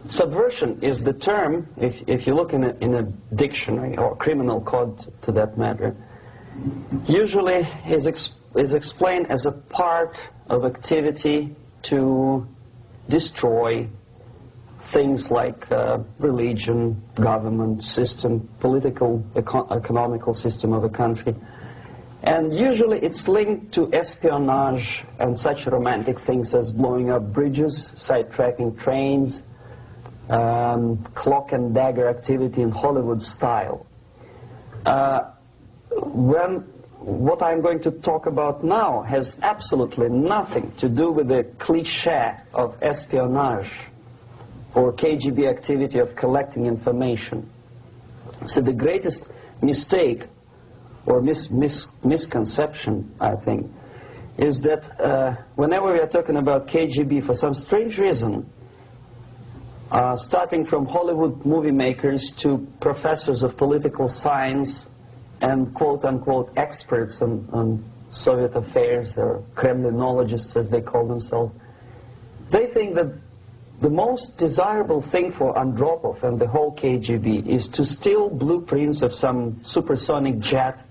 Subversion is the term, if you look in a dictionary or criminal code to that matter, usually is explained as a part of activity to destroy things like religion, government, system, political, economical system of a country. And usually it's linked to espionage and such romantic things as blowing up bridges, sidetracking trains, cloak and dagger activity in Hollywood style. What I'm going to talk about now has absolutely nothing to do with the cliché of espionage or KGB activity of collecting information. So the greatest mistake or misconception, I think, is that whenever we are talking about KGB, for some strange reason, starting from Hollywood movie makers to professors of political science and quote-unquote experts on Soviet affairs, or Kremlinologists as they call themselves, they think that the most desirable thing for Andropov and the whole KGB is to steal blueprints of some supersonic jet,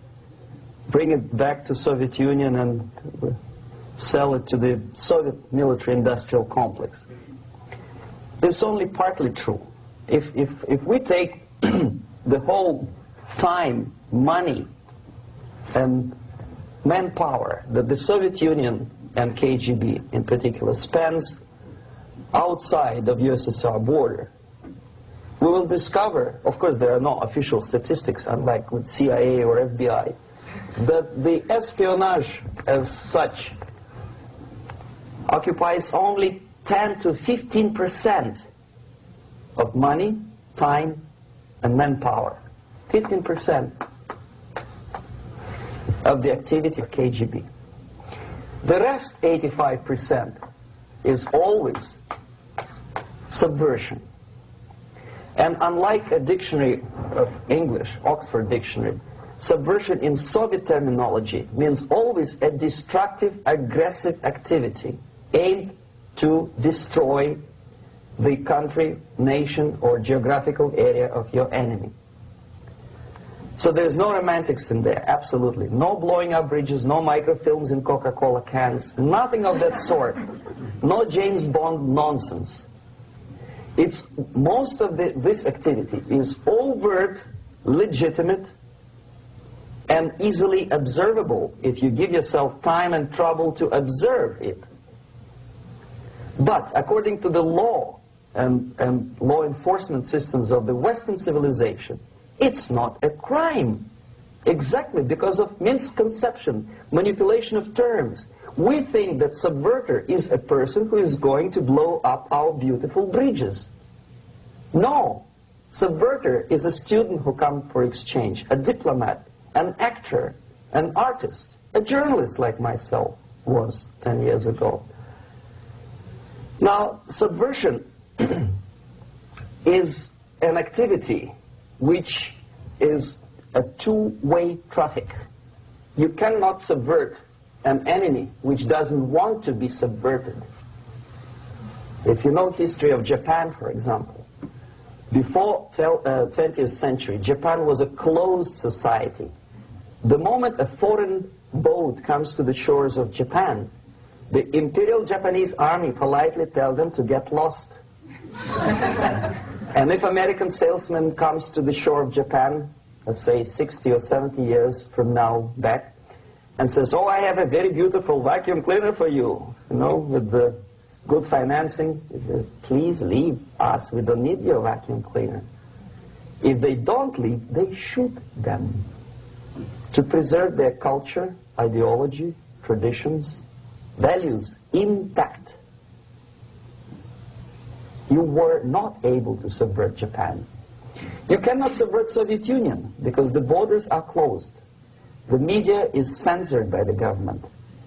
bring it back to Soviet Union and sell it to the Soviet military-industrial complex. It's only partly true. If we take the whole time, money, and manpower that the Soviet Union and KGB in particular spends outside of USSR border, we will discover, of course there are no official statistics unlike with CIA or FBI, that the espionage as such occupies only 10 to 15% of money, time, and manpower. 15% of the activity of KGB. The rest, 85%, is always subversion. And unlike a dictionary of English, Oxford Dictionary, subversion in Soviet terminology means always a destructive, aggressive activity aimed to destroy the country, nation, or geographical area of your enemy. So there's no romantics in there, absolutely. No blowing up bridges, no microfilms in Coca-Cola cans, nothing of that sort. No James Bond nonsense. It's most of this activity is overt, legitimate, and easily observable if you give yourself time and trouble to observe it. But according to the law and law enforcement systems of the Western civilization, it's not a crime. Exactly because of misconception, manipulation of terms. We think that subverter is a person who is going to blow up our beautiful bridges. No. Subverter is a student who comes for exchange, a diplomat, an actor, an artist, a journalist like myself was 10 years ago. Now, subversion is an activity which is a two-way traffic. You cannot subvert an enemy which doesn't want to be subverted. If you know history of Japan, for example, before 20th century, Japan was a closed society. The moment a foreign boat comes to the shores of Japan, the Imperial Japanese Army politely tells them to get lost. And if American salesman comes to the shore of Japan, let's say 60 or 70 years from now back, and says, oh, I have a very beautiful vacuum cleaner for you, with the good financing, he says, please leave us, we don't need your vacuum cleaner. If they don't leave, they shoot them to preserve their culture, ideology, traditions, values intact. You were not able to subvert Japan. You cannot subvert Soviet Union because the borders are closed. The media is censored by the government.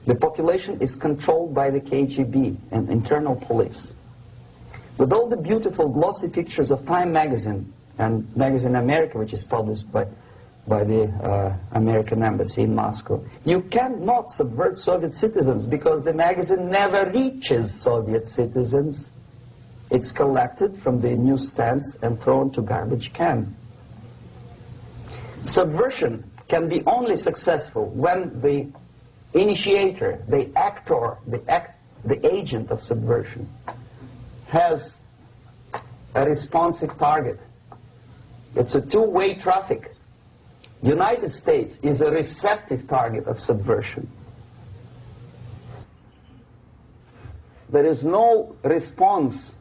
The population is controlled by the KGB and internal police. With all the beautiful glossy pictures of Time magazine and Magazine America, which is published by the American embassy in Moscow, you cannot subvert Soviet citizens because the magazine never reaches Soviet citizens. It's collected from the newsstands and thrown to garbage can. Subversion can be only successful when the initiator, the actor, the agent of subversion has a responsive target. It's a two-way traffic. United States is a receptive target of subversion. There is no response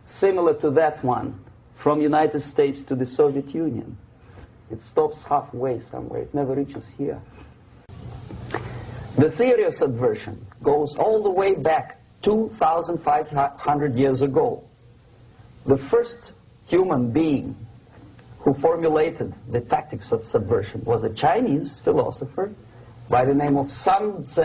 similar to that one from United States to the Soviet Union. It stops halfway somewhere. It never reaches here. The theory of subversion goes all the way back 2,500 years ago. The first human being who formulated the tactics of subversion was a Chinese philosopher by the name of Sun Tzu.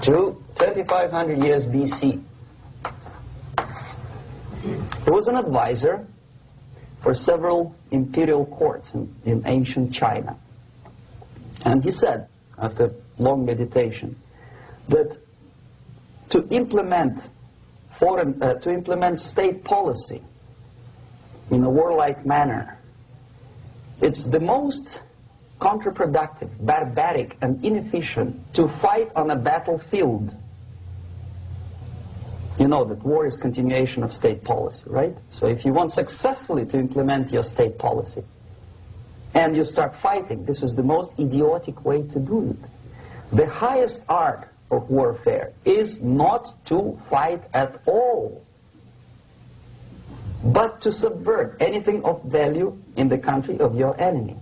2,500 years BC. He was an advisor for several imperial courts in ancient China. And he said, after long meditation, that to implement state policy in a warlike manner, it's the most counterproductive, barbaric, and inefficient to fight on a battlefield. You know that war is continuation of state policy, right? So if you want successfully to implement your state policy and you start fighting, this is the most idiotic way to do it. The highest art of warfare is not to fight at all, but to subvert anything of value in the country of your enemy,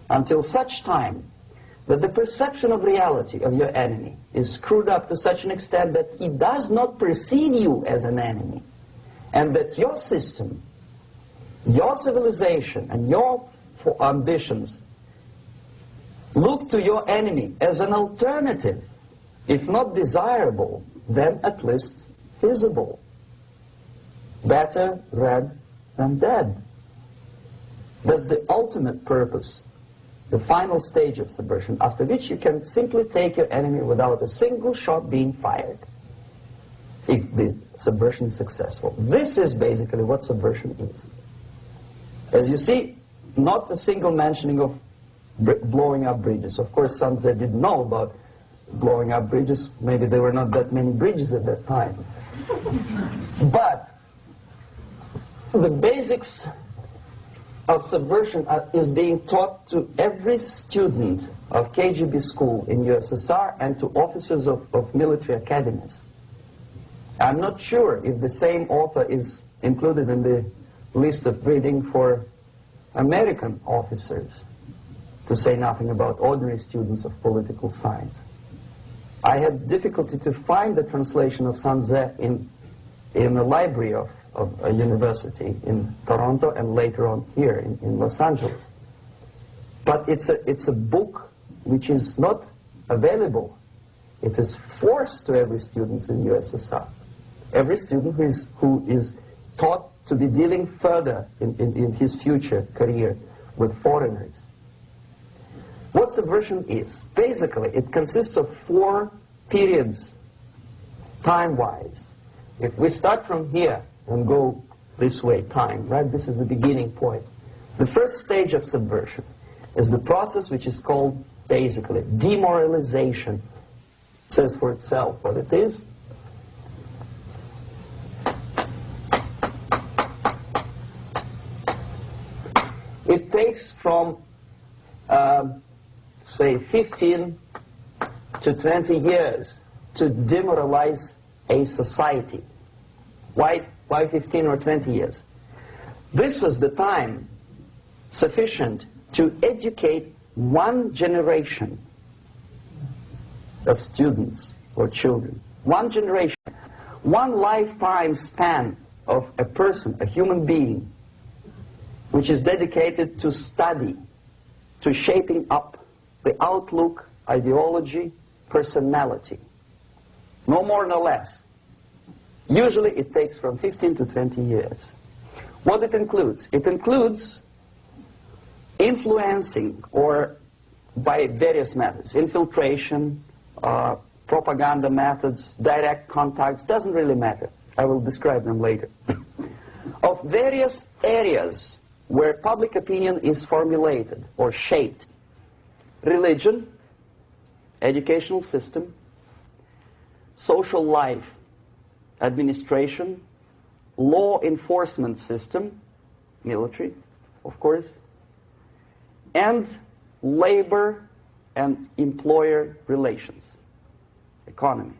until such time that the perception of reality of your enemy is screwed up to such an extent that he does not perceive you as an enemy, and that your system, your civilization, and your ambitions look to your enemy as an alternative, if not desirable, then at least feasible. Better red than dead. That's the ultimate purpose, the final stage of subversion, after which you can simply take your enemy without a single shot being fired, if the subversion is successful. This is basically what subversion is. As you see, not a single mentioning of blowing up bridges. Of course, Sun Tzu didn't know about blowing up bridges. Maybe there were not that many bridges at that time. But the basics of subversion is being taught to every student of KGB school in USSR and to officers of military academies. I'm not sure if the same author is included in the list of reading for American officers, to say nothing about ordinary students of political science. I had difficulty to find the translation of Sun Tzu in the library of a university in Toronto and later on here in Los Angeles. But it's a book which is not available. It is forced to every student in USSR. Every student who is taught to be dealing further in his future career with foreigners. What subversion is? Basically, it consists of 4 periods, time-wise. If we start from here and go this way, time, right? This is the beginning point. The first stage of subversion is the process which is called, basically, demoralization. It says for itself what it is. It takes from, say, 15 to 20 years to demoralize a society. Why 15 or 20 years? This is the time sufficient to educate one generation of students or children. One generation. One lifetime span of a person, a human being, which is dedicated to study, to shaping up the outlook, ideology, personality. No more, no less. Usually it takes from 15 to 20 years. What it includes? It includes influencing, or by various methods, infiltration, propaganda methods, direct contacts, doesn't really matter. I will describe them later. Of various areas where public opinion is formulated or shaped. Religion, educational system, social life, administration, law enforcement system, military, of course, and labor and employer relations, economy.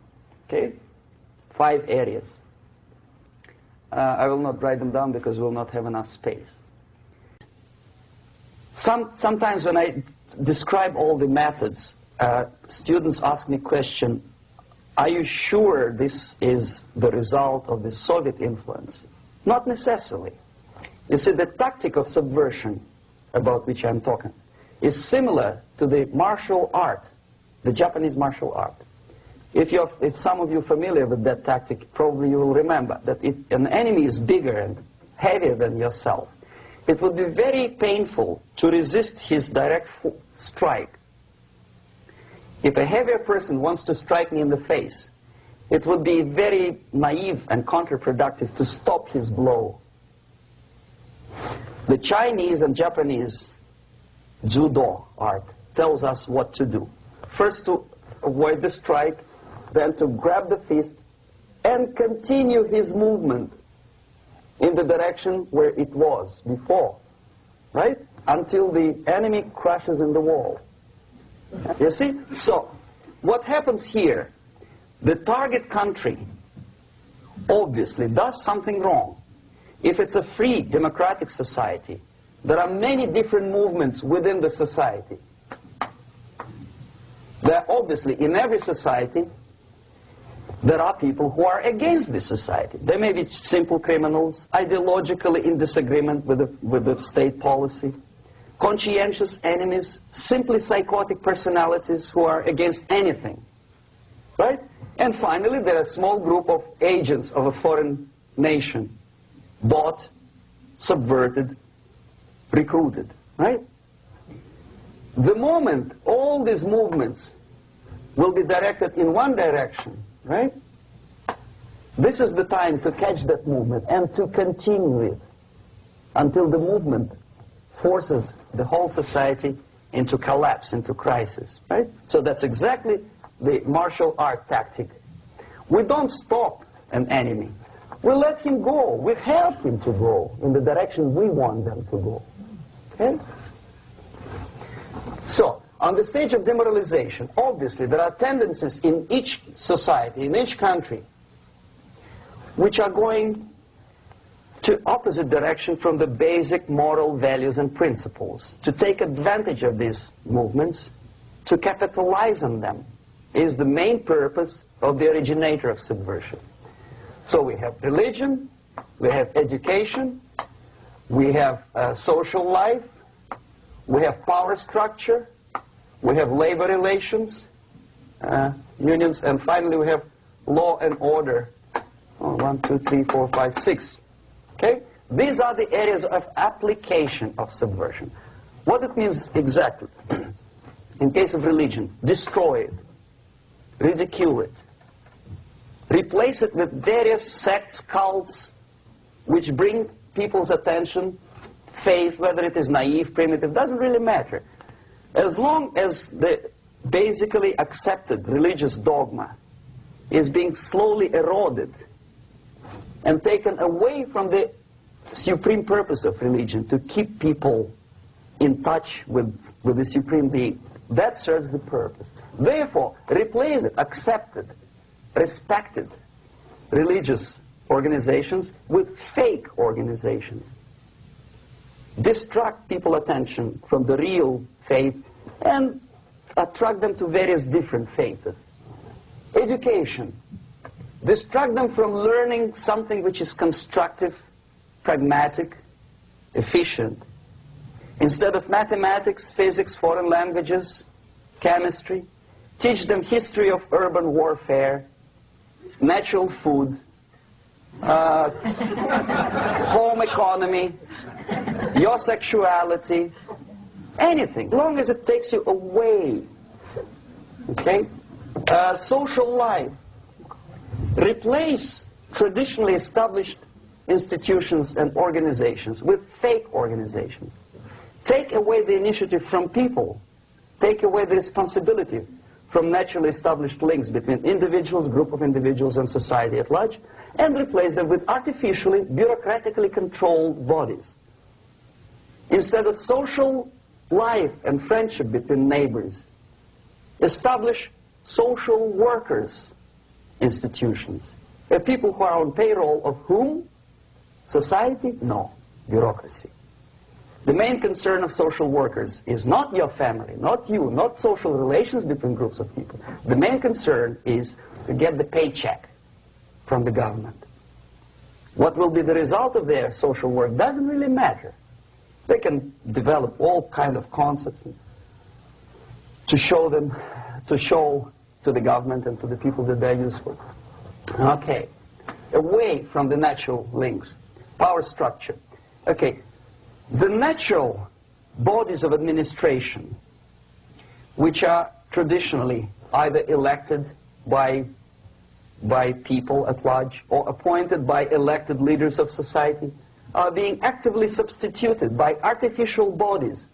Okay? 5 areas. I will not write them down because we will not have enough space. Sometimes when I describe all the methods, students ask me question, are you sure this is the result of the Soviet influence? Not necessarily. You see, the tactic of subversion, about which I'm talking, is similar to the martial art, the Japanese martial art. If some of you are familiar with that tactic, probably you will remember that if an enemy is bigger and heavier than yourself, it would be very painful to resist his direct strike. If a heavier person wants to strike me in the face, it would be very naive and counterproductive to stop his blow. The Chinese and Japanese judo art tells us what to do. First to avoid the strike, then to grab the fist and continue his movement in the direction where it was before, right? Until the enemy crashes in the wall. You see? So, what happens here? The target country obviously does something wrong. If it's a free democratic society, there are many different movements within the society. There are obviously, in every society, there are people who are against this society. They may be simple criminals, ideologically in disagreement with the state policy, conscientious enemies, simply psychotic personalities who are against anything, right? And finally, there are a small group of agents of a foreign nation, bought, subverted, recruited, right? The moment all these movements will be directed in one direction, right? This is the time to catch that movement and to continue it until the movement forces the whole society into collapse, into crisis, right? So that's exactly the martial art tactic. We don't stop an enemy. We let him go. We help him to go in the direction we want them to go. Okay? So, on the stage of demoralization, obviously there are tendencies in each society, in each country, which are going to opposite direction from the basic moral values and principles. To take advantage of these movements, to capitalize on them, is the main purpose of the originator of subversion. So we have religion, we have education, we have social life, we have power structure, we have labor relations, unions, and finally we have law and order. 1, 2, 3, 4, 5, 6. Okay? These are the areas of application of subversion. What it means exactly? In case of religion, destroy it, ridicule it, replace it with various sects, cults, which bring people's attention, faith, whether it is naive, primitive, doesn't really matter. As long as the basically accepted religious dogma is being slowly eroded and taken away from the supreme purpose of religion, to keep people in touch with the supreme being, that serves the purpose. Therefore, replace it, accepted, respected religious organizations with fake organizations. Distract people's attention from the real faith and attract them to various different faiths. Education. Distract them from learning something which is constructive, pragmatic, efficient. Instead of mathematics, physics, foreign languages, chemistry, teach them history of urban warfare, natural food, home economy, your sexuality, anything, as long as it takes you away, okay, Social life. Replace traditionally established institutions and organizations with fake organizations. Take away the initiative from people. Take away the responsibility from naturally established links between individuals, group of individuals, and society at large, and replace them with artificially, bureaucratically controlled bodies. Instead of social life and friendship between neighbors, establish social workers institutions. People who are on payroll of whom? Society? No. Bureaucracy. The main concern of social workers is not your family, not you, not social relations between groups of people. The main concern is to get the paycheck from the government. What will be the result of their social work doesn't really matter. They can develop all kind of concepts to show to the government and to the people that they're useful. Okay, away from the natural links, power structure. Okay, the natural bodies of administration, which are traditionally either elected by people at large or appointed by elected leaders of society, are being actively substituted by artificial bodies.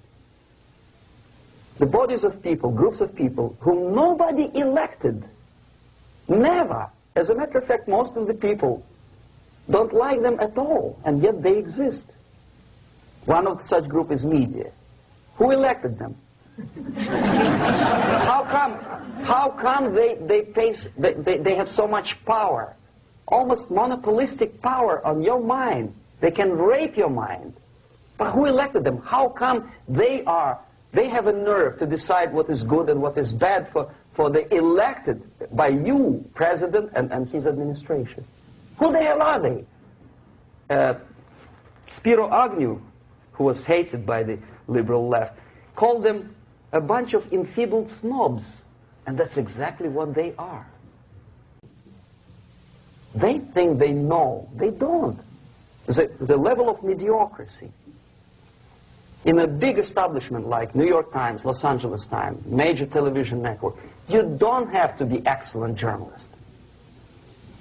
The bodies of people, groups of people, whom nobody elected. Never. As a matter of fact, most of the people don't like them at all, and yet they exist. One of such group is media. Who elected them? How come they have so much power? Almost monopolistic power on your mind. They can rape your mind. But who elected them? How come they have a nerve to decide what is good and what is bad for the elected by you, president, and his administration? Who the hell are they? Spiro Agnew, who was hated by the liberal left, called them a bunch of enfeebled snobs. And that's exactly what they are. They think they know. They don't. The level of mediocrity. In a big establishment like New York Times, Los Angeles Times, major television network, you don't have to be excellent journalist.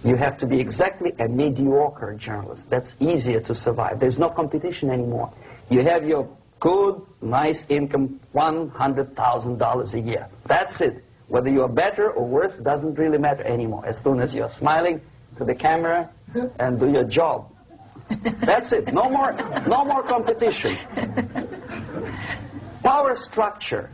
You have to be exactly a mediocre journalist. That's easier to survive. There's no competition anymore. You have your good, nice income, $100,000 a year. That's it. Whether you're better or worse doesn't really matter anymore. As soon as you're smiling to the camera and do your job. That's it. No more competition. Power structure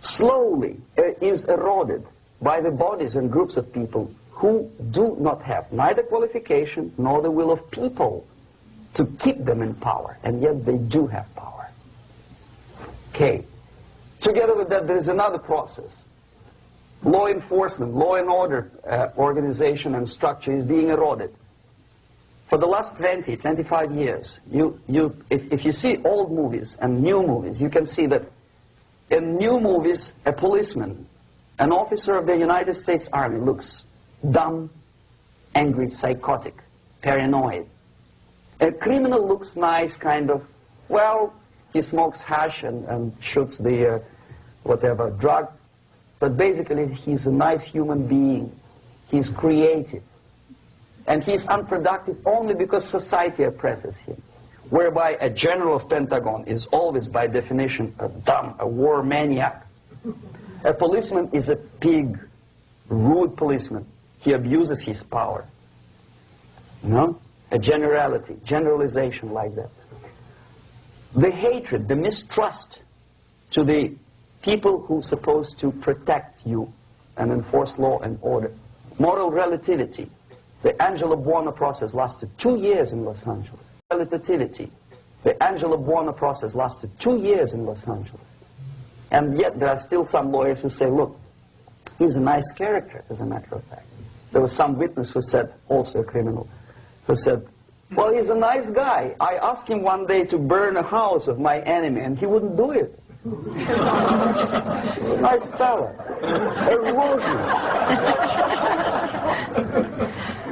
slowly is eroded by the bodies and groups of people who do not have neither qualification nor the will of people to keep them in power, and yet they do have power. Okay. Together with that, there is another process. Law enforcement, law and order organization and structure is being eroded. For the last 20, 25 years, if you see old movies and new movies, you can see that in new movies, a policeman, an officer of the United States Army looks dumb, angry, psychotic, paranoid. A criminal looks nice, kind of, well, he smokes hash and shoots the whatever drug, but basically he's a nice human being. He's creative. And he's unproductive only because society oppresses him. Whereby a general of Pentagon is always, by definition, a war maniac. A policeman is a pig, rude policeman. He abuses his power. You know? A generalization like that. The hatred, the mistrust to the people who are supposed to protect you and enforce law and order. Moral relativity. The Angelo Buono process lasted 2 years in Los Angeles. Relativity. The Angelo Buono process lasted 2 years in Los Angeles. And yet there are still some lawyers who say, look, he's a nice character, as a matter of fact. There was some witness who said, also a criminal, who said, well, he's a nice guy. I asked him one day to burn a house of my enemy, and he wouldn't do it. He's a nice fella. Erosion.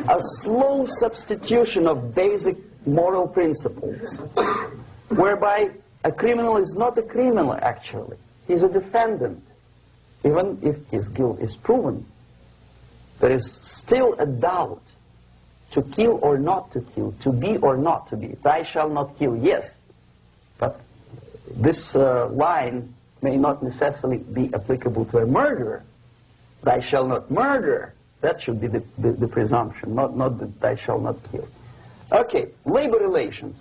A slow substitution of basic moral principles, whereby a criminal is not a criminal, actually. He's a defendant. Even if his guilt is proven, there is still a doubt to kill or not to kill, to be or not to be. Thou shalt not kill, yes, but this line may not necessarily be applicable to a murderer. Thou shalt not murder. That should be the presumption, not that thou shalt not kill. Okay, labor relations.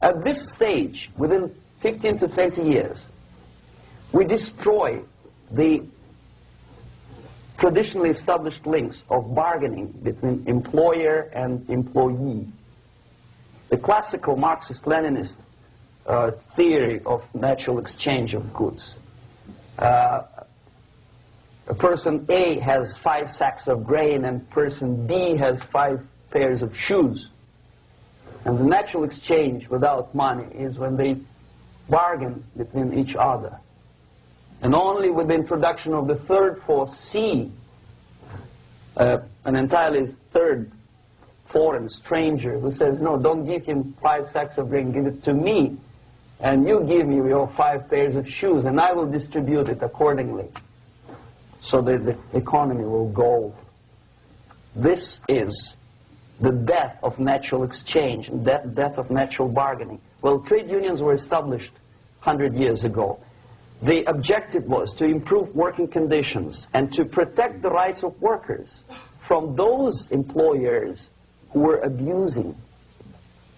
At this stage, within 15 to 20 years, we destroy the traditionally established links of bargaining between employer and employee. The classical Marxist-Leninist theory of natural exchange of goods. Person A has 5 sacks of grain and person B has 5 pairs of shoes. And the natural exchange without money is when they bargain between each other. And only with the introduction of the third force, C, an entirely third foreign stranger who says, no, don't give him 5 sacks of grain, give it to me, and you give me your 5 pairs of shoes, and I will distribute it accordingly, so that the economy will go. This is the death of natural exchange, death of natural bargaining. Well, trade unions were established 100 years ago. The objective was to improve working conditions and to protect the rights of workers from those employers who were abusing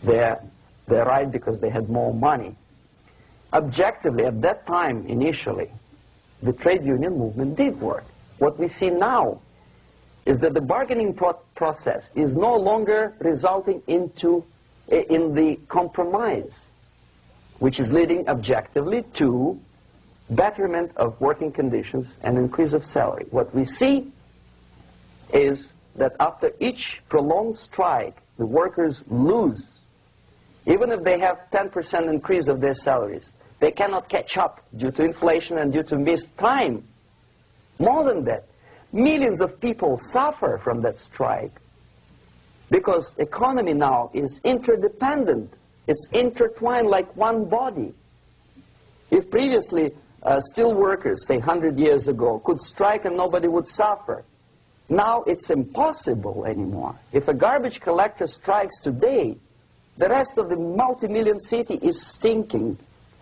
their right because they had more money. Objectively, at that time, initially, the trade union movement did work. What we see now is that the bargaining process is no longer resulting in the compromise, which is leading objectively to betterment of working conditions and increase of salary. What we see is that after each prolonged strike, the workers lose. Even if they have 10% increase of their salaries, they cannot catch up due to inflation and due to missed time. More than that, millions of people suffer from that strike because economy now is interdependent. It's intertwined like one body. If previously steel workers, say 100 years ago, could strike and nobody would suffer, now it's impossible anymore. If a garbage collector strikes today, the rest of the multi-million city is stinking.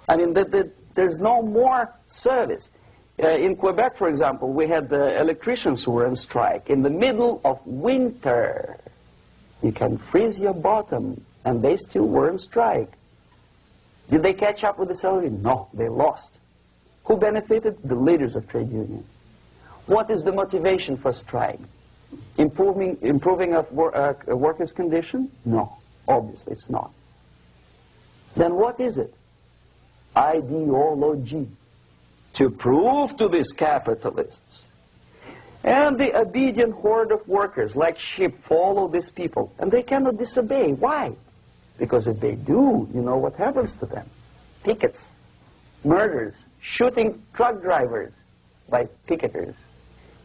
I mean, there's no more service. In Quebec, for example, we had the electricians who were on strike in the middle of winter. You can freeze your bottom, and they still were on strike. Did they catch up with the salary? No, they lost. Who benefited? The leaders of trade unions. What is the motivation for strike? Improving of a workers' condition? No, obviously it's not. Then what is it? Ideology. To prove to these capitalists. And the obedient horde of workers, like sheep, follow these people. And they cannot disobey. Why? Because if they do, you know what happens to them. Pickets, murders, shooting truck drivers by picketers.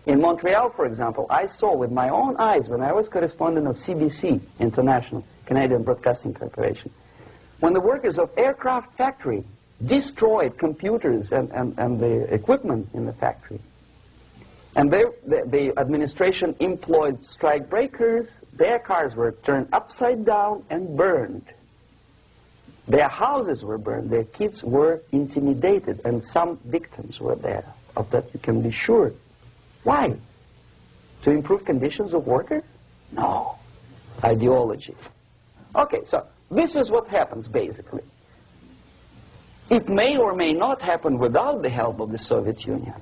In Montreal, for example, I saw with my own eyes when I was correspondent of CBC, International, Canadian Broadcasting Corporation, when the workers of aircraft factory destroyed computers and the equipment in the factory. And the administration employed strike breakers. Their cars were turned upside down and burned. Their houses were burned. Their kids were intimidated. And some victims were there. Of that you can be sure. Why? To improve conditions of workers? No. Ideology. Okay, so this is what happens basically. It may or may not happen without the help of the Soviet Union.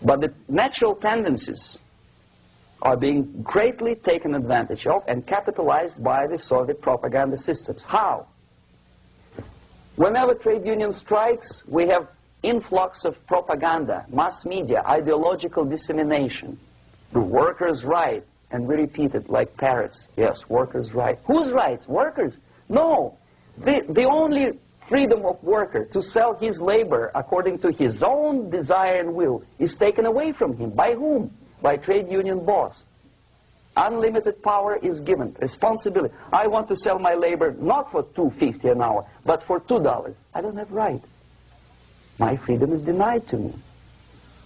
But the natural tendencies are being greatly taken advantage of and capitalized by the Soviet propaganda systems. How? Whenever trade union strikes, we have influx of propaganda, mass media, ideological dissemination. The workers' right, and we repeat it like parrots. Yes, workers' right. Whose rights? Workers? No. The only freedom of worker to sell his labor according to his own desire and will is taken away from him. By whom? By trade union boss. Unlimited power is given. Responsibility. I want to sell my labor not for $2.50 an hour, but for $2. I don't have right. My freedom is denied to me.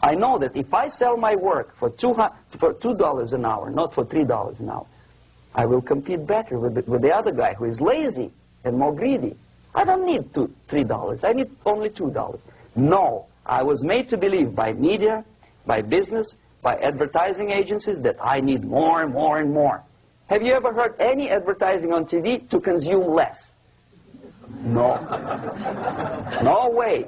I know that if I sell my work for $2 an hour, not for $3 an hour, I will compete better with the other guy who is lazy and more greedy. I don't need $3. I need only $2. No, I was made to believe by media, by business, by advertising agencies that I need more and more and more. Have you ever heard any advertising on TV to consume less? No. No way.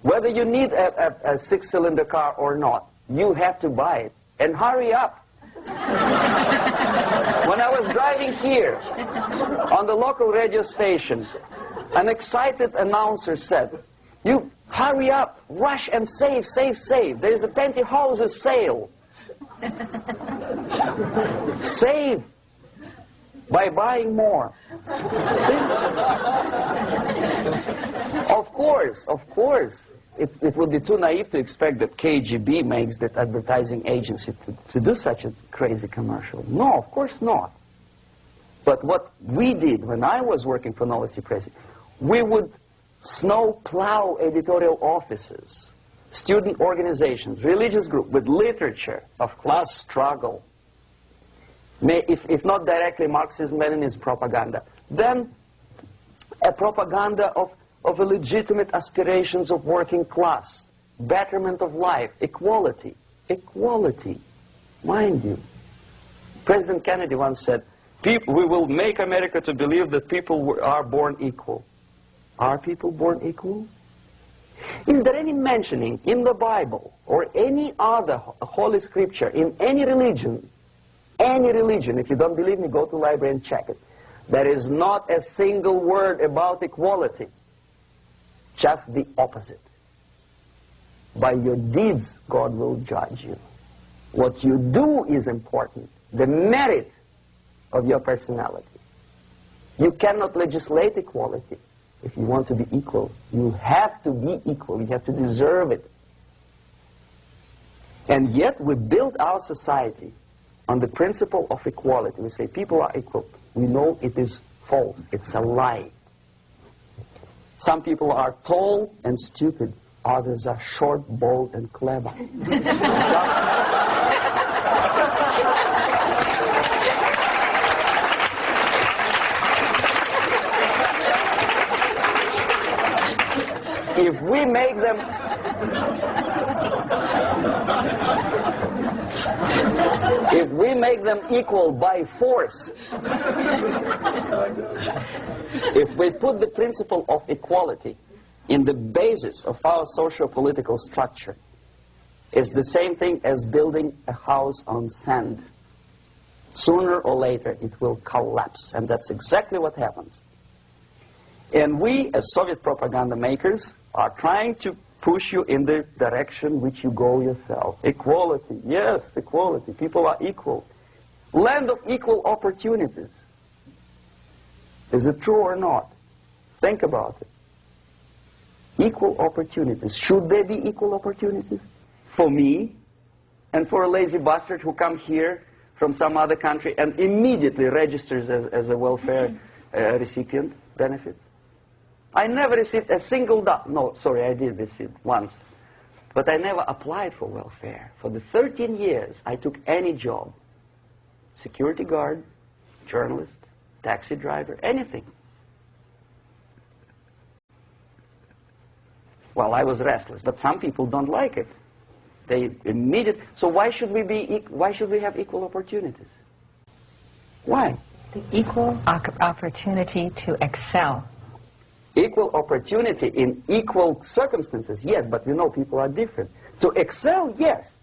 Whether you need a six-cylinder car or not, you have to buy it. And hurry up. When I was driving here, on the local radio station, an excited announcer said, "You hurry up, rush and save, save, save. There is a pantyhose sale." Save by buying more. See? Of course. It would be too naive to expect that KGB makes that advertising agency to do such a crazy commercial. No, of course not. But what we did when I was working for Novosti Press, we would snow plow editorial offices, student organizations, religious groups with literature of class struggle, if not directly Marxism-Leninism propaganda, then a propaganda of legitimate aspirations of working class, betterment of life, equality. Equality, mind you. President Kennedy once said, we will make America to believe that people are born equal. Are people born equal? Is there any mentioning in the Bible or any other holy scripture in any religion, if you don't believe me, go to the library and check it. There is not a single word about equality. Just the opposite. By your deeds, God will judge you. What you do is important. The merit of your personality. You cannot legislate equality. If you want to be equal, you have to be equal. You have to deserve it. And yet we build our society on the principle of equality. We say people are equal. We know it is false. It's a lie. Some people are tall and stupid. Others are short, bold, and clever. If we make them equal by force, if we put the principle of equality in the basis of our socio-political structure, it's the same thing as building a house on sand. Sooner or later it will collapse, and that's exactly what happens. And we, as Soviet propaganda makers, are trying to push you in the direction which you go yourself. Equality, yes, equality. People are equal. Land of equal opportunities. Is it true or not? Think about it. Equal opportunities. Should there be equal opportunities? For me and for a lazy bastard who comes here from some other country and immediately registers as a welfare recipient benefits? I never received a single dollar. No, sorry, I did receive once. But I never applied for welfare. For the 13 years, I took any job. Security guard, journalist, taxi driver, anything. Well, I was restless, but some people don't like it. They immediately. So why should we have equal opportunities? Why? The equal opportunity to excel. Equal opportunity in equal circumstances, yes, but we know people are different. To excel, yes,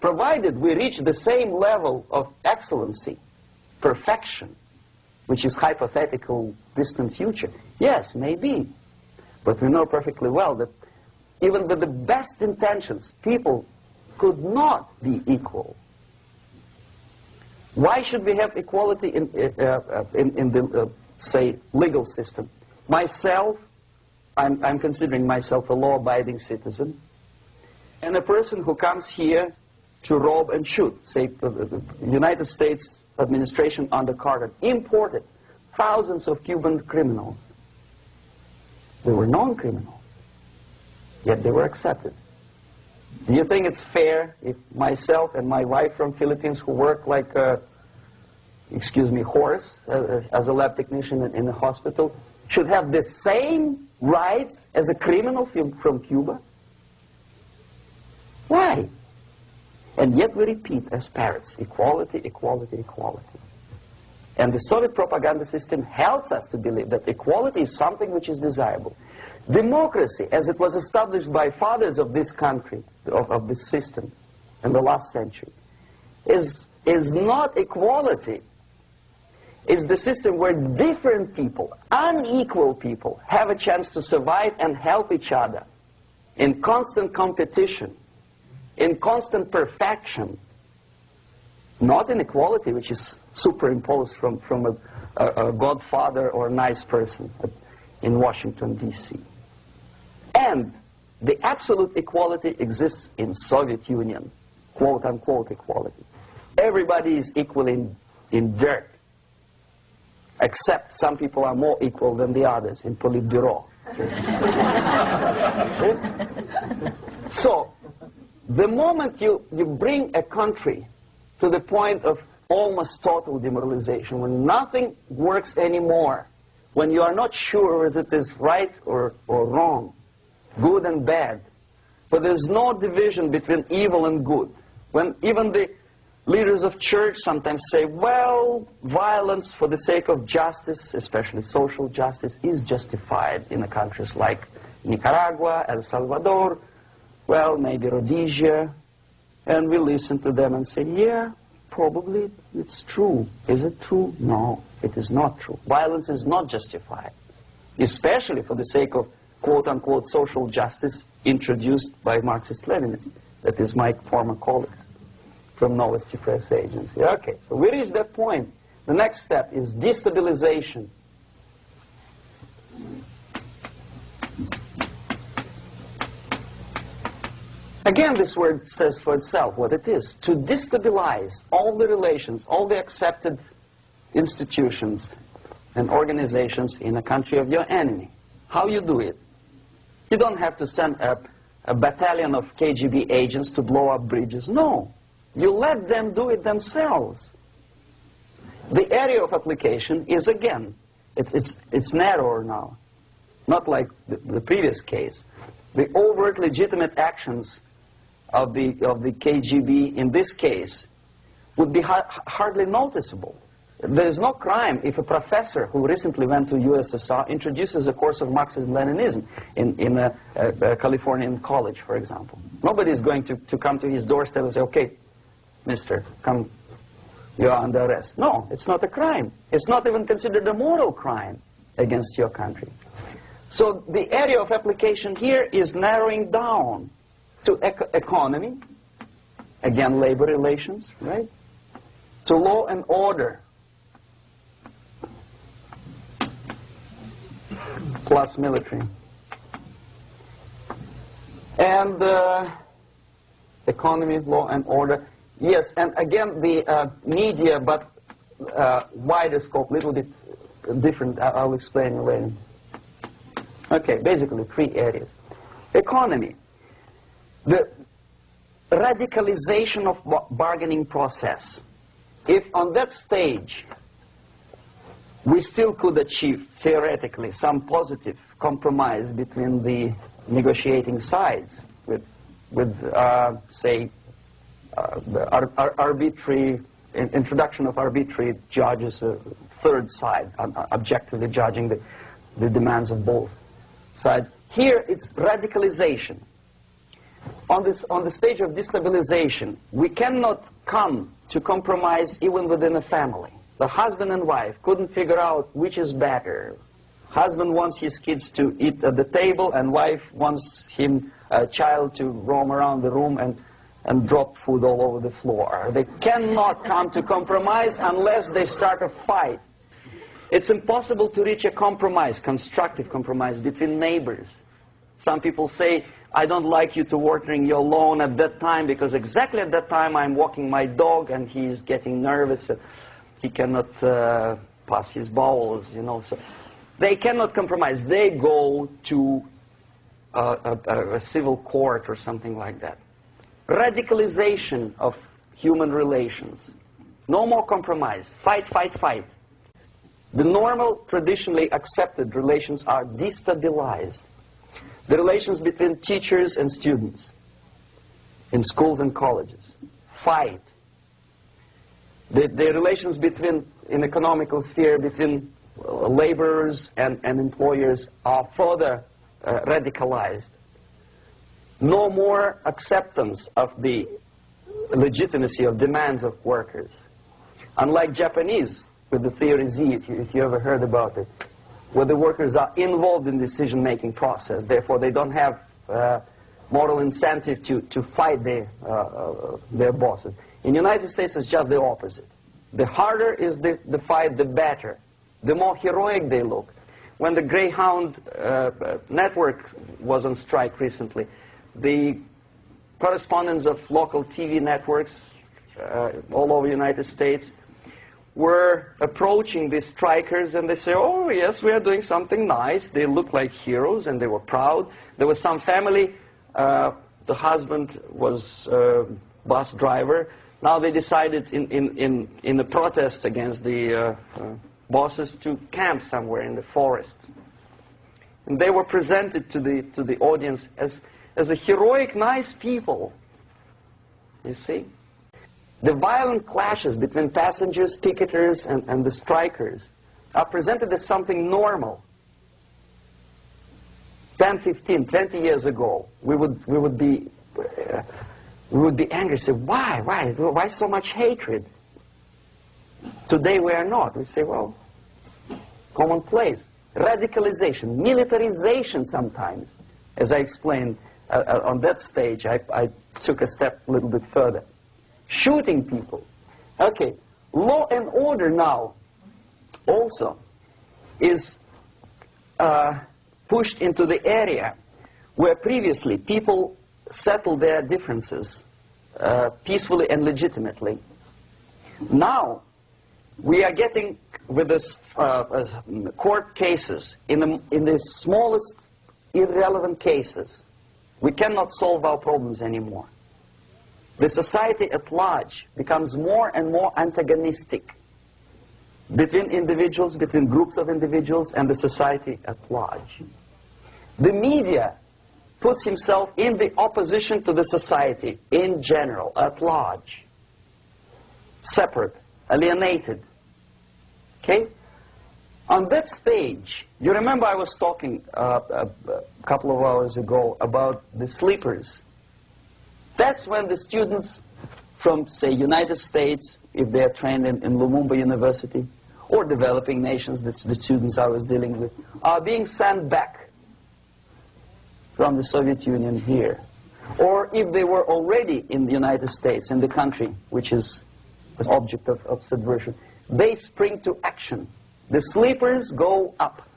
provided we reach the same level of excellency, perfection, which is hypothetical, distant future. Yes, maybe. But we know perfectly well that even with the best intentions, people could not be equal. Why should we have equality in the, say, legal system? Myself, I'm considering myself a law-abiding citizen, and a person who comes here to rob and shoot, say, the United States administration under Carter, imported thousands of Cuban criminals. They were non-criminals, yet they were accepted. Do you think it's fair if myself and my wife from Philippines, who work like a, excuse me, horse as a lab technician in a hospital, should have the same rights as a criminal from Cuba? Why? And yet we repeat as parrots, equality, equality, equality. And the Soviet propaganda system helps us to believe that equality is something which is desirable. Democracy, as it was established by fathers of this country, of this system in the last century, is not equality. It's the system where different people, unequal people, have a chance to survive and help each other in constant competition, in constant perfection, not in equality, which is superimposed from a godfather or a nice person in Washington, D.C. And the absolute equality exists in Soviet Union, quote-unquote equality. Everybody is equal in dirt, except some people are more equal than the others in Politburo. So, the moment you bring a country to the point of almost total demoralization, when nothing works anymore, when you are not sure whether it is right or wrong, good and bad, but there's no division between evil and good, when even the leaders of church sometimes say, well, violence for the sake of justice, especially social justice, is justified in the countries like Nicaragua, El Salvador, well, maybe Rhodesia, and we listen to them and say, yeah, probably it's true. Is it true? No, it is not true. Violence is not justified, especially for the sake of quote-unquote social justice introduced by Marxist-Leninists, that is my former colleagues from Novosti Press Agency. Okay, so we reached that point. The next step is destabilization. Again, this word says for itself what it is. To destabilize all the relations, all the accepted institutions and organizations in a country of your enemy. How you do it? You don't have to send a battalion of KGB agents to blow up bridges. No. You let them do it themselves. The area of application is, again, it's narrower now. Not like the previous case. The overt legitimate actions of the KGB in this case would be hardly noticeable. There is no crime if a professor who recently went to USSR introduces a course of Marxism-Leninism in a Californian college, for example. Nobody is going to come to his doorstep and say, okay, mister, come, you are under arrest. No, it's not a crime. It's not even considered a moral crime against your country. So the area of application here is narrowing down to economy, again labor relations, right? To law and order, plus military. And economy, law and order. Yes, and again the media, but wider scope, little bit different. I'll explain later. Okay, basically 3 areas. Economy. The radicalization of bargaining process. If on that stage we still could achieve, theoretically, some positive compromise between the negotiating sides with say, the arbitrary, introduction of arbitrary judges, a third side, objectively judging the demands of both sides. Here it's radicalization. On the stage of destabilization, we cannot come to compromise even within a family. The husband and wife couldn't figure out which is better. Husband wants his kids to eat at the table, and wife wants a child to roam around the room and drop food all over the floor. They cannot come to compromise unless they start a fight. It's impossible to reach a compromise, constructive compromise, between neighbors. Some people say, I don't like you to watering your lawn at that time because exactly at that time I'm walking my dog and he's getting nervous. He cannot pass his bowels, you know. So they cannot compromise. They go to a civil court or something like that. radicalization of human relations. No more compromise. Fight, fight, fight. The normal, traditionally accepted relations are destabilized. The relations between teachers and students in schools and colleges. Fight. The relations between, in economical sphere, between laborers and employers are further radicalized. No more acceptance of the legitimacy of demands of workers. Unlike Japanese, with the theory Z, if you ever heard about it, where the workers are involved in decision-making process, therefore they don't have moral incentive to fight their bosses. In the United States, it's just the opposite. The harder is the fight, the better. The more heroic they look. When the Greyhound network was on strike recently, the correspondents of local TV networks all over the United States were approaching the strikers, and they say, oh yes, we are doing something nice. They looked like heroes and they were proud. There was some family, the husband was a bus driver. Now they decided in a protest against the bosses to camp somewhere in the forest. And they were presented to the audience as a heroic, nice people. You see? The violent clashes between passengers, picketers, and the strikers are presented as something normal. 10, 15, 20 years ago, we would be angry, say, why so much hatred? Today we are not. We say, well, it's commonplace. Radicalization, militarization sometimes. As I explained on that stage, I took a step a little bit further. Shooting people. Okay, law and order now also is pushed into the area where previously people settled their differences peacefully and legitimately. Now we are getting with this court cases in the smallest irrelevant cases. We cannot solve our problems anymore. The society at large becomes more and more antagonistic between individuals, between groups of individuals, and the society at large. The media puts himself in the opposition to the society in general, at large. Separate, alienated. Okay? On that stage, you remember I was talking a couple of hours ago about the sleepers. That's when the students from, say, United States, if they are trained in Lumumba University, or developing nations, that's the students I was dealing with, are being sent back from the Soviet Union here. Or if they were already in the United States, in the country, which is the object of subversion, they spring to action. The sleepers go up.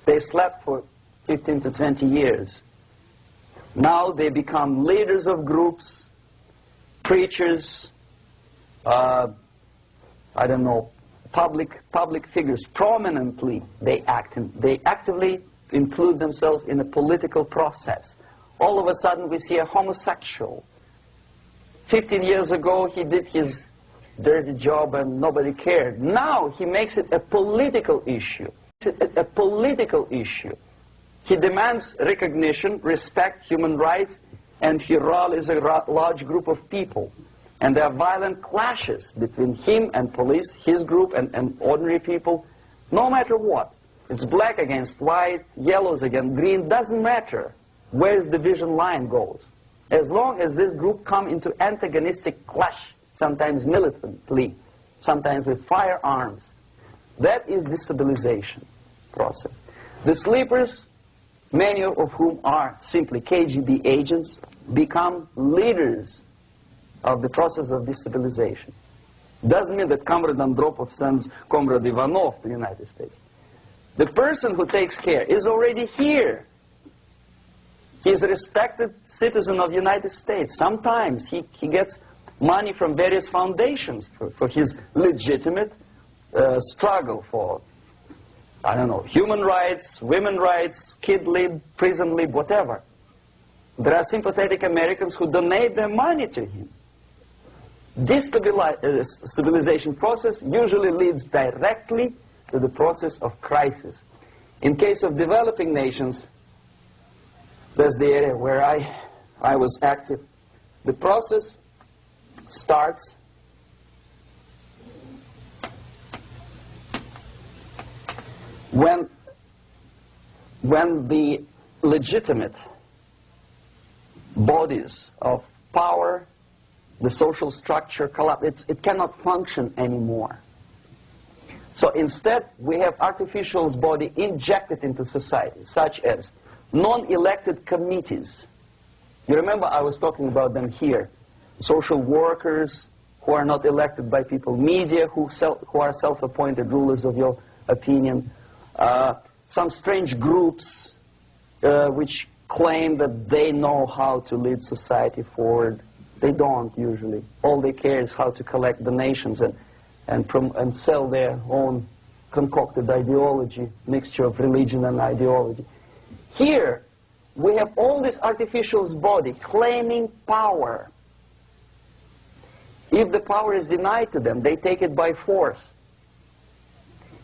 They slept for 15 to 20 years. Now they become leaders of groups, preachers, I don't know, public figures. Prominently they act. They actively include themselves in a political process. All of a sudden we see a homosexual. 15 years ago he did his dirty job and nobody cared. Now he makes it a political issue. A political issue. He demands recognition, respect, human rights, and he rallies a large group of people. And there are violent clashes between him and police, his group and ordinary people, no matter what. It's black against white, yellows against green, doesn't matter where the division line goes. As long as this group come into antagonistic clash, sometimes militantly, sometimes with firearms, that is destabilization process. The sleepers, many of whom are simply KGB agents, become leaders of the process of destabilization. Doesn't mean that Comrade Andropov sends Comrade Ivanov to the United States. The person who takes care is already here. He's a respected citizen of the United States. Sometimes he gets money from various foundations for his legitimate struggle for, I don't know, human rights, women's rights, kid lib, prison lib, whatever. There are sympathetic Americans who donate their money to him. This stabilization process usually leads directly to the process of crisis. In case of developing nations, that's the area where I was active. The process starts when the legitimate bodies of power, the social structure collapse. It cannot function anymore. So instead, we have artificial body injected into society, such as non-elected committees. You remember I was talking about them here. Social workers who are not elected by people, media who are self-appointed rulers of your opinion, some strange groups which claim that they know how to lead society forward. They don't usually. All they care is how to collect donations and sell their own concocted ideology, mixture of religion and ideology. Here, we have all this artificial body claiming power. If the power is denied to them, they take it by force.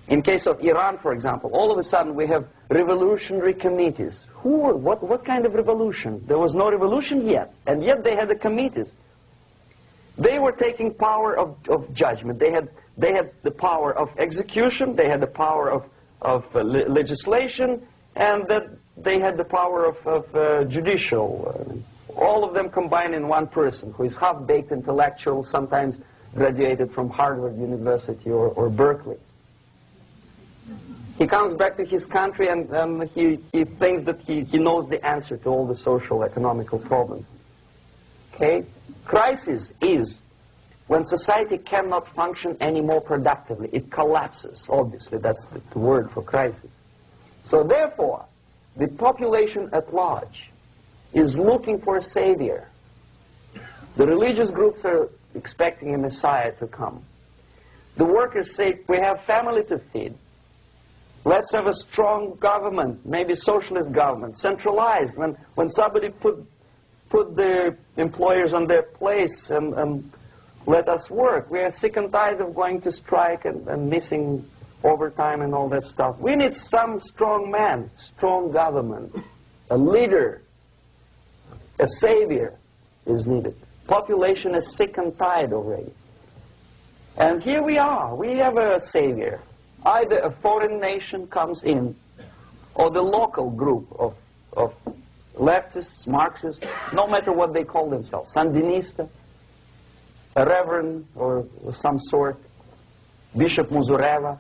In case of Iran, for example, all of a sudden we have revolutionary committees. What kind of revolution? There was no revolution yet, and yet they had the committees. They were taking power of judgment. They had the power of execution, they had the power of legislation, and that they had the power of judicial. All of them combined in one person, who is half-baked intellectual, sometimes graduated from Harvard University or Berkeley. He comes back to his country and he thinks that he knows the answer to all the social, economical problems. Okay? Crisis is when society cannot function anymore productively. It collapses, obviously. That's the word for crisis. So therefore, the population at large is looking for a savior. The religious groups are expecting a Messiah to come. The workers say, we have family to feed. Let's have a strong government, maybe socialist government, centralized. When somebody put the employers on their place and let us work. We are sick and tired of going to strike and missing overtime and all that stuff. We need some strong man, strong government, a leader, a savior is needed. Population is sick and tired already. And here we are. We have a savior. Either a foreign nation comes in, or the local group of leftists, Marxists, no matter what they call themselves, Sandinista, a reverend or some sort, Bishop Muzureva,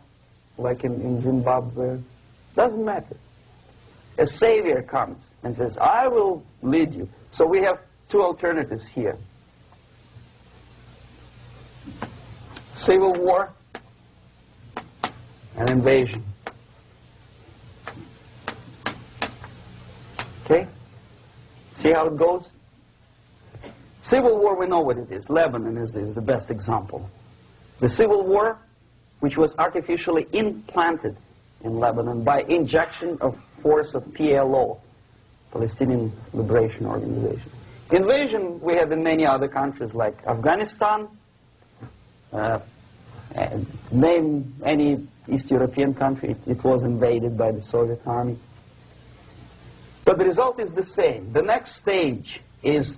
like in Zimbabwe, doesn't matter. A savior comes and says, I will lead you. So we have two alternatives here. Civil war and invasion. Okay? See how it goes? Civil war, we know what it is. Lebanon is the best example. The civil war, which was artificially implanted in Lebanon by injection of force of PLO, Palestinian Liberation Organization. Invasion we have in many other countries like Afghanistan, name any East European country, it was invaded by the Soviet army. But the result is the same. The next stage is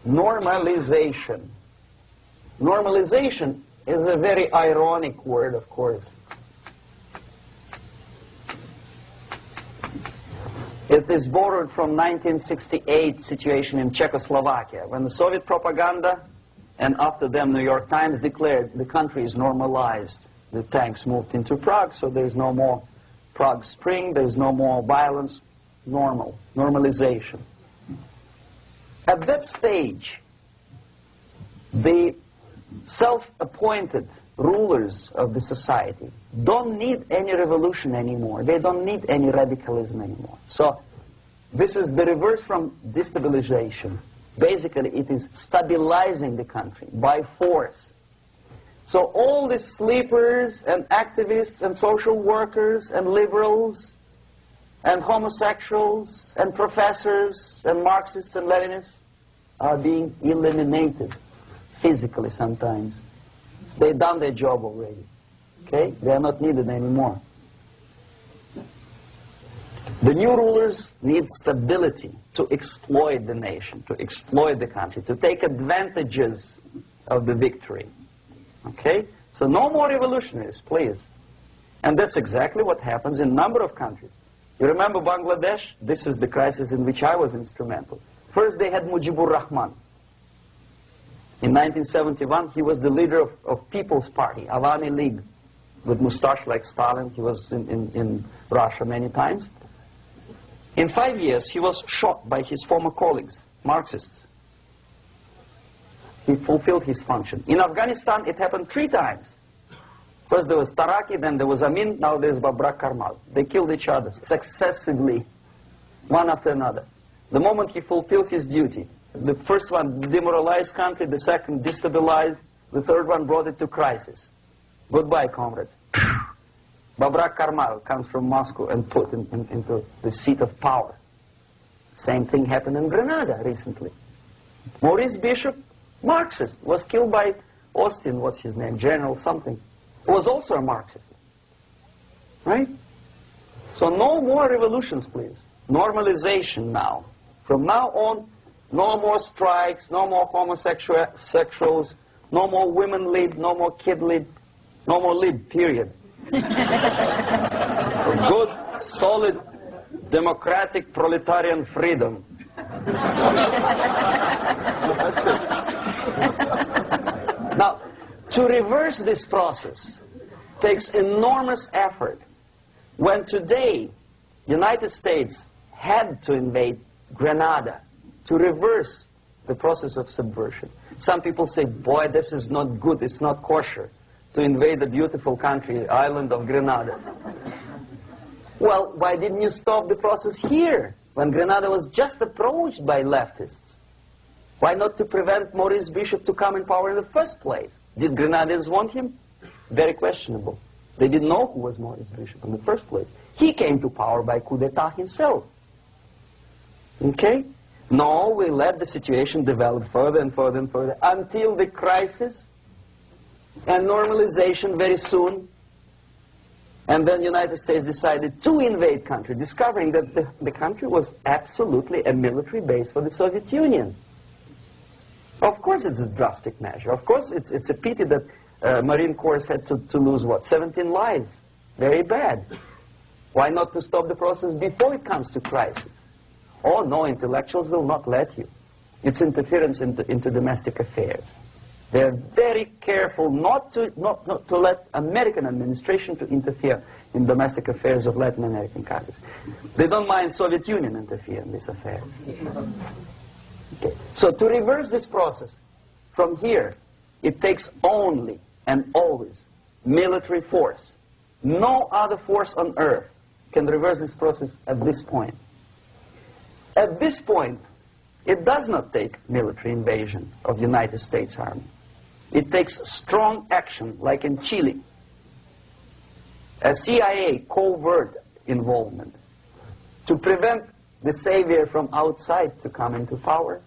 normalization. Normalization is a very ironic word, of course. It is borrowed from 1968 situation in Czechoslovakia, when the Soviet propaganda and after them New York Times declared the country is normalized. The tanks moved into Prague, so there's no more Prague Spring, there's no more violence. Normal, normalization. At that stage, the self-appointed rulers of the society don't need any revolution anymore. They don't need any radicalism anymore. So this is the reverse from destabilization. Basically, it is stabilizing the country by force. So all the sleepers and activists and social workers and liberals and homosexuals and professors and Marxists and Leninists are being eliminated physically sometimes. They've done their job already. Okay? They are not needed anymore. The new rulers need stability to exploit the nation, to exploit the country, to take advantages of the victory. Okay? So no more revolutionaries, please. And that's exactly what happens in a number of countries. You remember Bangladesh? This is the crisis in which I was instrumental. First they had Mujibur Rahman. In 1971, he was the leader of People's Party, Awami League, with mustache like Stalin. He was in Russia many times. In 5 years, he was shot by his former colleagues, Marxists. He fulfilled his function. In Afghanistan, it happened 3 times. First there was Taraki, then there was Amin, now there's Babrak Karmal. They killed each other successively, one after another. The moment he fulfills his duty, the first one demoralized country, the second destabilized, the third one brought it to crisis. Goodbye, comrades. Babrak Karmal comes from Moscow and put into the seat of power. Same thing happened in Grenada recently. Maurice Bishop, Marxist, was killed by Austin, what's his name, General something, who was also a Marxist. Right? So no more revolutions, please. Normalization now. From now on, no more strikes, no more homosexuals, no more women lead, no more kid lead, no more lead, period. Good, solid, democratic, proletarian freedom. That's it. Now, to reverse this process takes enormous effort. When today, United States had to invade Grenada to reverse the process of subversion. Some people say, boy, this is not good, it's not kosher to invade the beautiful country, island of Grenada. Well, why didn't you stop the process here, when Grenada was just approached by leftists? Why not to prevent Maurice Bishop to come in power in the first place? Did Grenadians want him? Very questionable. They didn't know who was Maurice Bishop in the first place. He came to power by coup d'etat himself. Okay? No, we let the situation develop further and further and further until the crisis and normalization very soon. And then the United States decided to invade country, discovering that the country was absolutely a military base for the Soviet Union. Of course it's a drastic measure. Of course it's a pity that Marine Corps had to lose, what, 17 lives. Very bad. Why not to stop the process before it comes to crisis? Oh, no, intellectuals will not let you. It's interference into domestic affairs. They're very careful not to let American administration to interfere in domestic affairs of Latin American countries. They don't mind Soviet Union interfere in these affairs. Okay. So to reverse this process, from here, it takes only and always military force. No other force on earth can reverse this process at this point. At this point, it does not take military invasion of the United States Army. It takes strong action, like in Chile. A CIA covert involvement to prevent the savior from outside to come into power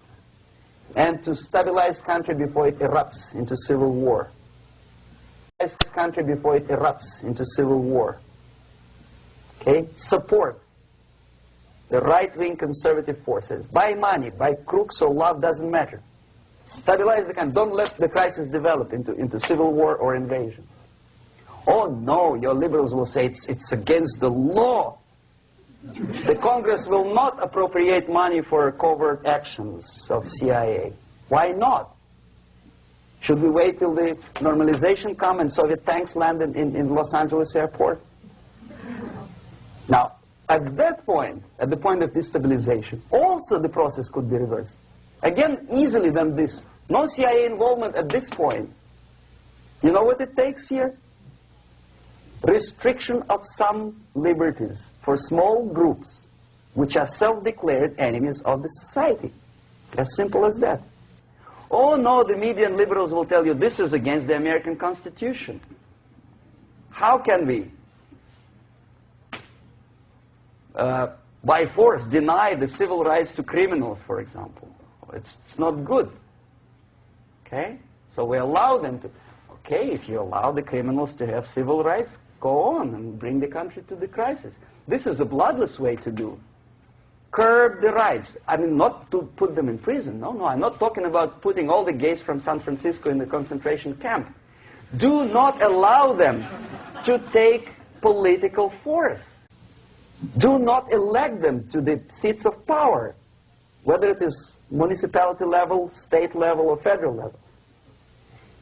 and to stabilize country before it erupts into civil war. Country before it erupts into civil war. Okay? Support the right-wing conservative forces. By money, by crooks or love, doesn't matter. Stabilize the country. Don't let the crisis develop into civil war or invasion. Oh no, your liberals will say it's against the law. The Congress will not appropriate money for covert actions of CIA. Why not? Should we wait till the normalization come and Soviet tanks land in Los Angeles airport? Now, at that point, at the point of destabilization, also the process could be reversed. Again, easily than this. No CIA involvement at this point. You know what it takes here? Restriction of some liberties for small groups which are self-declared enemies of the society. As simple as that. Oh no, the media and liberals will tell you this is against the American Constitution. How can we by force, deny the civil rights to criminals, for example. It's not good. Okay? So we allow them to... Okay, if you allow the criminals to have civil rights, go on and bring the country to the crisis. This is a bloodless way to do. Curb the rights. I mean, not to put them in prison. No, I'm not talking about putting all the gays from San Francisco in the concentration camp. Do not allow them to take political force. Do not elect them to the seats of power, whether it is municipality level, state level, or federal level.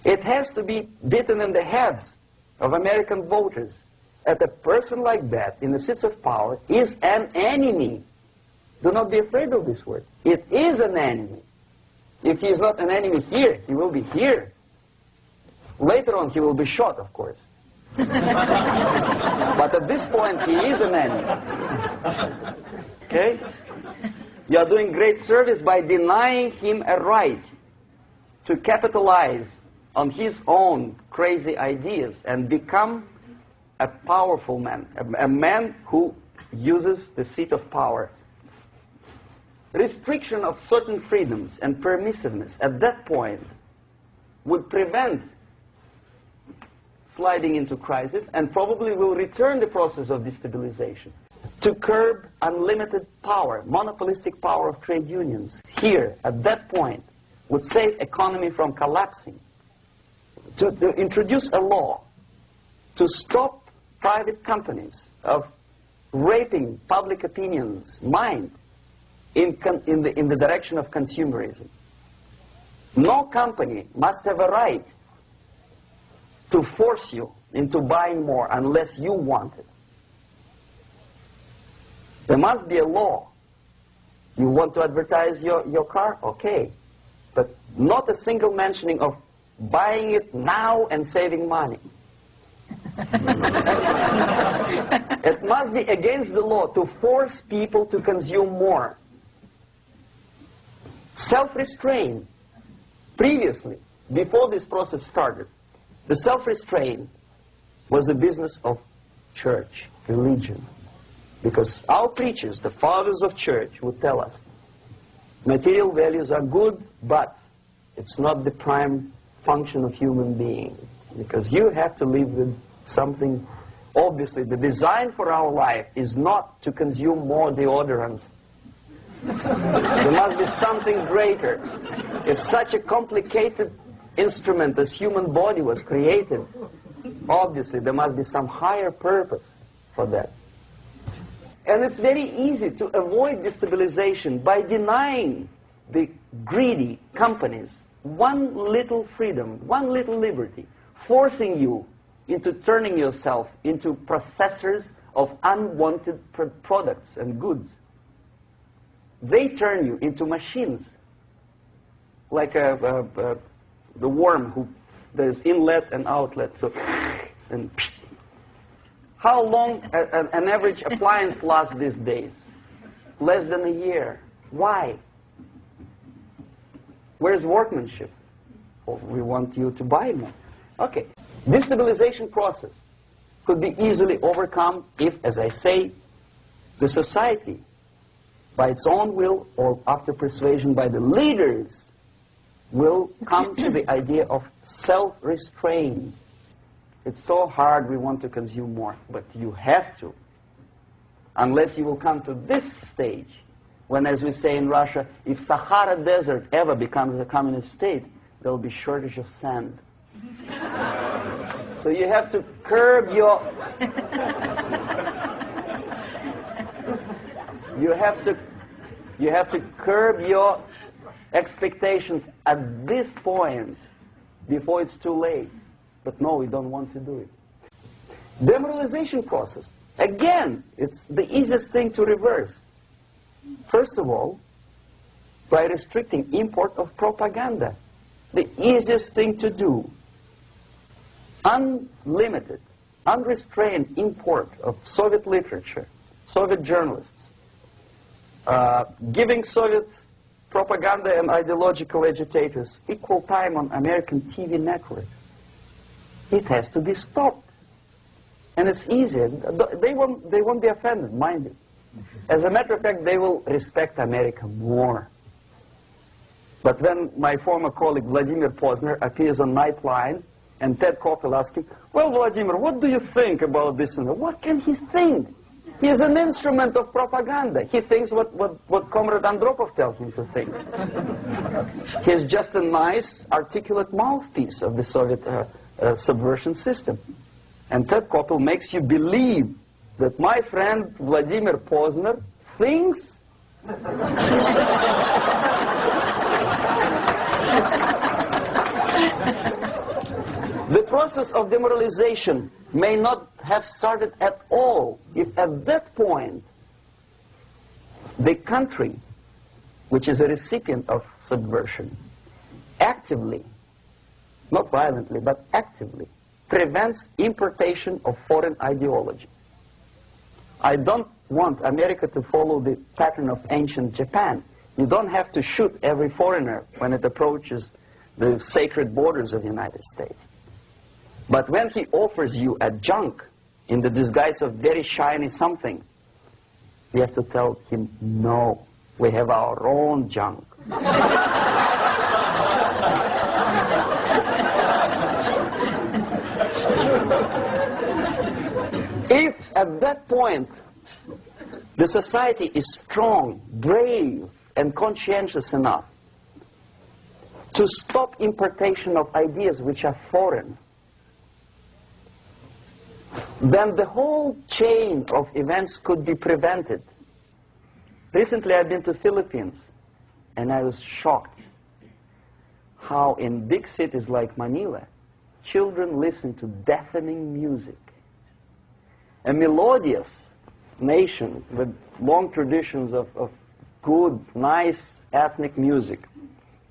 It has to be beaten in the heads of American voters that a person like that in the seats of power is an enemy. Do not be afraid of this word. It is an enemy. If he is not an enemy here, he will be here. Later on, he will be shot, of course. But at this point, he is an enemy. Okay? You are doing great service by denying him a right to capitalize on his own crazy ideas and become a powerful man, a man who uses the seat of power. Restriction of certain freedoms and permissiveness at that point would prevent sliding into crisis and probably will return the process of destabilization. To curb unlimited power, monopolistic power of trade unions, here, at that point, would save economy from collapsing. To introduce a law to stop private companies of raping public opinion's mind in the direction of consumerism. No company must have a right to force you into buying more unless you want it. There must be a law. You want to advertise your car? Okay. But not a single mentioning of buying it now and saving money. It must be against the law to force people to consume more. Self-restraint. Previously, before this process started, the self-restraint was a business of church, religion. Because our preachers, the fathers of church, would tell us, material values are good, but it's not the prime function of human being. Because you have to live with something. Obviously, the design for our life is not to consume more deodorants. There must be something greater. If such a complicated instrument as human body was created, obviously there must be some higher purpose for that. And it's very easy to avoid destabilization by denying the greedy companies one little freedom, one little liberty, forcing you into turning yourself into processors of unwanted products and goods. They turn you into machines, like the worm who there's inlet and outlet. So, and how long an average appliance lasts these days? Less than a year. Why? Where's workmanship? Well, we want you to buy more. Okay. Destabilization process could be easily overcome if, as I say, the society, by its own will or after persuasion by the leaders, will come to the idea of self-restraint. It's so hard we want to consume more, but you have to. Unless you will come to this stage, when, as we say in Russia, if Sahara Desert ever becomes a communist state, there will be shortage of sand. So you have to curb your... You have to curb your expectations at this point before it's too late. But no, we don't want to do it. Demoralization process. Again, it's the easiest thing to reverse. First of all, by restricting import of propaganda. The easiest thing to do. Unlimited, unrestrained import of Soviet literature, Soviet journalists, giving Soviet propaganda and ideological agitators equal time on American TV network. It has to be stopped. And it's easier. They won't be offended, mind you. As a matter of fact, they will respect America more. But when my former colleague Vladimir Posner appears on Nightline, and Ted Koppel asks him, well, Vladimir, what do you think about this? And what can he think? He is an instrument of propaganda. He thinks what Comrade Andropov tells him to think. He is just a nice, articulate mouthpiece of the Soviet subversion system. And Ted Koppel makes you believe that my friend Vladimir Posner thinks the process of demoralization may not have started at all if at that point the country, which is a recipient of subversion, actively, not violently, but actively, prevents importation of foreign ideology. I don't want America to follow the pattern of ancient Japan. You don't have to shoot every foreigner when it approaches the sacred borders of the United States. But when he offers you a junk in the disguise of very shiny something, you have to tell him, no, we have our own junk. If at that point the society is strong, brave, and conscientious enough to stop importation of ideas which are foreign, then the whole chain of events could be prevented. Recently I've been to Philippines, and I was shocked how in big cities like Manila, children listen to deafening music. A melodious nation with long traditions of good, nice ethnic music,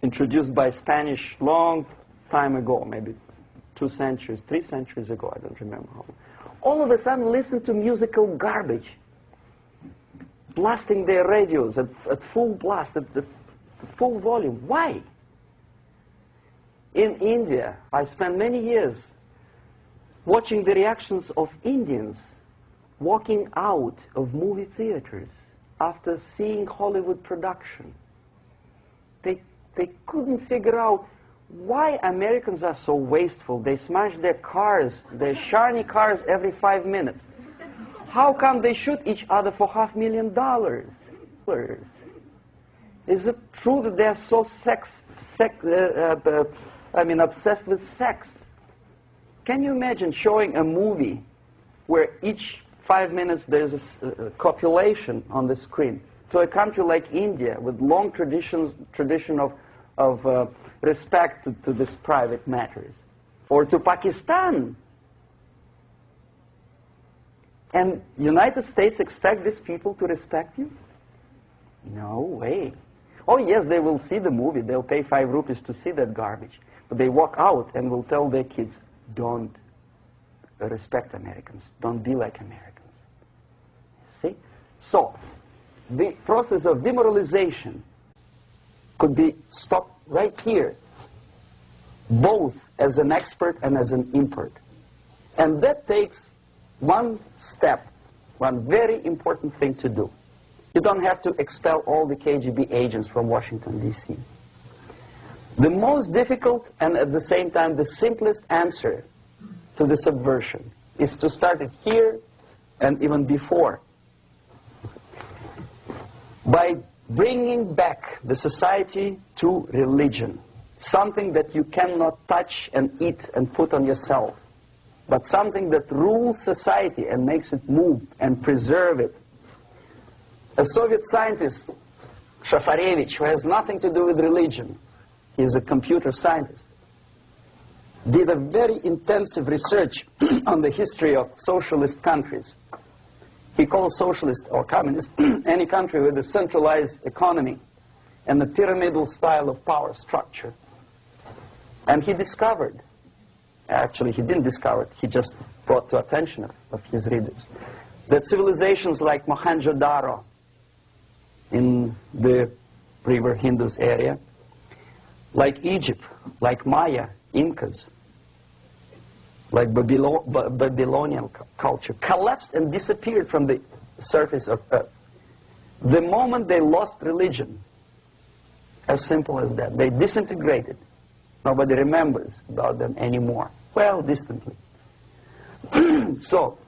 introduced by Spanish long time ago, maybe 2 centuries, 3 centuries ago, I don't remember how. All of a sudden listen to musical garbage, blasting their radios at full blast, at full volume. Why? In India, I spent many years watching the reactions of Indians walking out of movie theaters after seeing Hollywood production. They couldn't figure out why Americans are so wasteful. They smash their cars, their shiny cars, every 5 minutes. How come they shoot each other for $500,000? Is it true that they're so obsessed with sex? Can you imagine showing a movie where each 5 minutes there's a copulation on the screen to a country like India with long tradition of respect to these private matters, or to Pakistan? And United States expect these people to respect you? No way. Oh yes, they will see the movie, they'll pay 5 rupees to see that garbage, but they walk out and will tell their kids, don't respect Americans, don't be like Americans. See? So, the process of demoralization could be stopped right here, both as an expert and as an import. And that takes one step, one very important thing to do. You don't have to expel all the KGB agents from Washington, D.C. The most difficult and at the same time the simplest answer to the subversion is to start it here and even before, by bringing back the society to religion, something that you cannot touch and eat and put on yourself, but something that rules society and makes it move and preserve it. A Soviet scientist, Shafarevich, who has nothing to do with religion, he is a computer scientist, did a very intensive research on the history of socialist countries. He calls socialist or communist any country with a centralized economy and a pyramidal style of power structure. And he discovered, actually he didn't discover it, he just brought to attention of his readers, that civilizations like Mohenjo-Daro in the river Indus area, like Egypt, like Maya, Incas, like Babylonian culture, collapsed and disappeared from the surface of Earth The moment they lost religion, as simple as that, they disintegrated. Nobody remembers about them anymore. Well, distantly. So,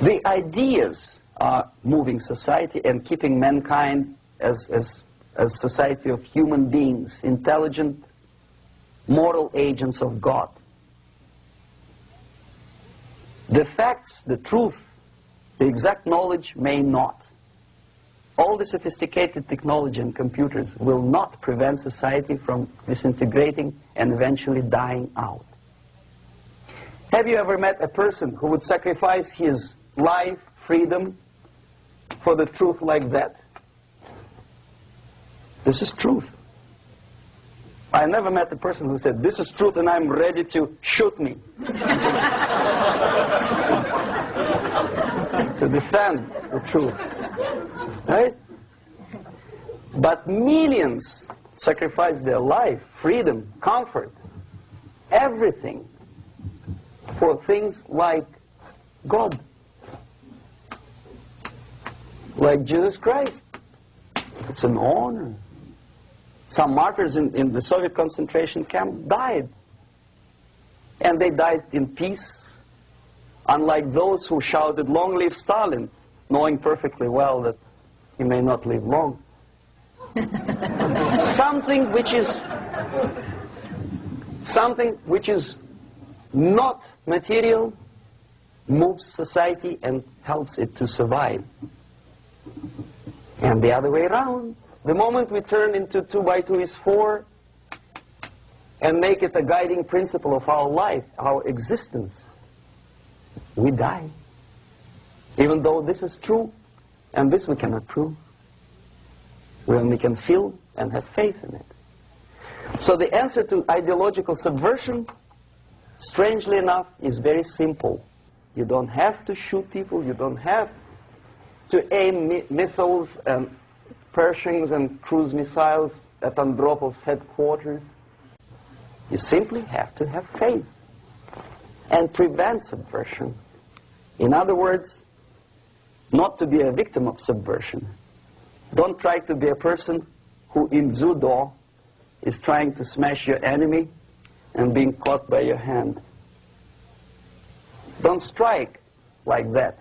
the ideas are moving society and keeping mankind as a society of human beings, intelligent, moral agents of God. The facts, the truth, the exact knowledge may not. All the sophisticated technology and computers will not prevent society from disintegrating and eventually dying out. Have you ever met a person who would sacrifice his life, freedom, for the truth like that? This is truth. I never met a person who said, this is truth and I'm ready to shoot me. To defend the truth. Right? But millions sacrifice their life, freedom, comfort, everything for things like God. Like Jesus Christ. It's an honor. Some martyrs in the Soviet concentration camp died. And they died in peace. Unlike those who shouted, "Long live Stalin," knowing perfectly well that he may not live long. Something which is not material moves society and helps it to survive. And the other way around. The moment we turn into 2 by 2 is 4 and make it a guiding principle of our life, our existence, we die. Even though this is true, and this we cannot prove. We only can feel and have faith in it. So the answer to ideological subversion, strangely enough, is very simple. You don't have to shoot people, you don't have to aim missiles and Pershings and cruise missiles at Andropov's headquarters. You simply have to have faith and prevent subversion. In other words, not to be a victim of subversion. Don't try to be a person who in judo is trying to smash your enemy and being caught by your hand. Don't strike like that.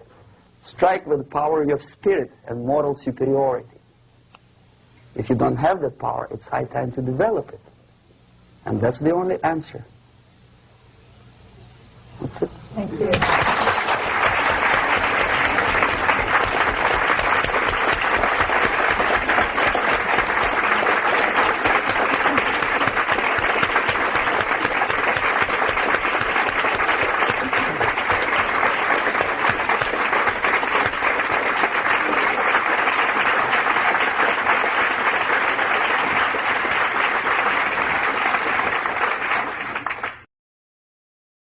Strike with the power of your spirit and moral superiority. If you don't have that power, it's high time to develop it. And that's the only answer. That's it. Thank you.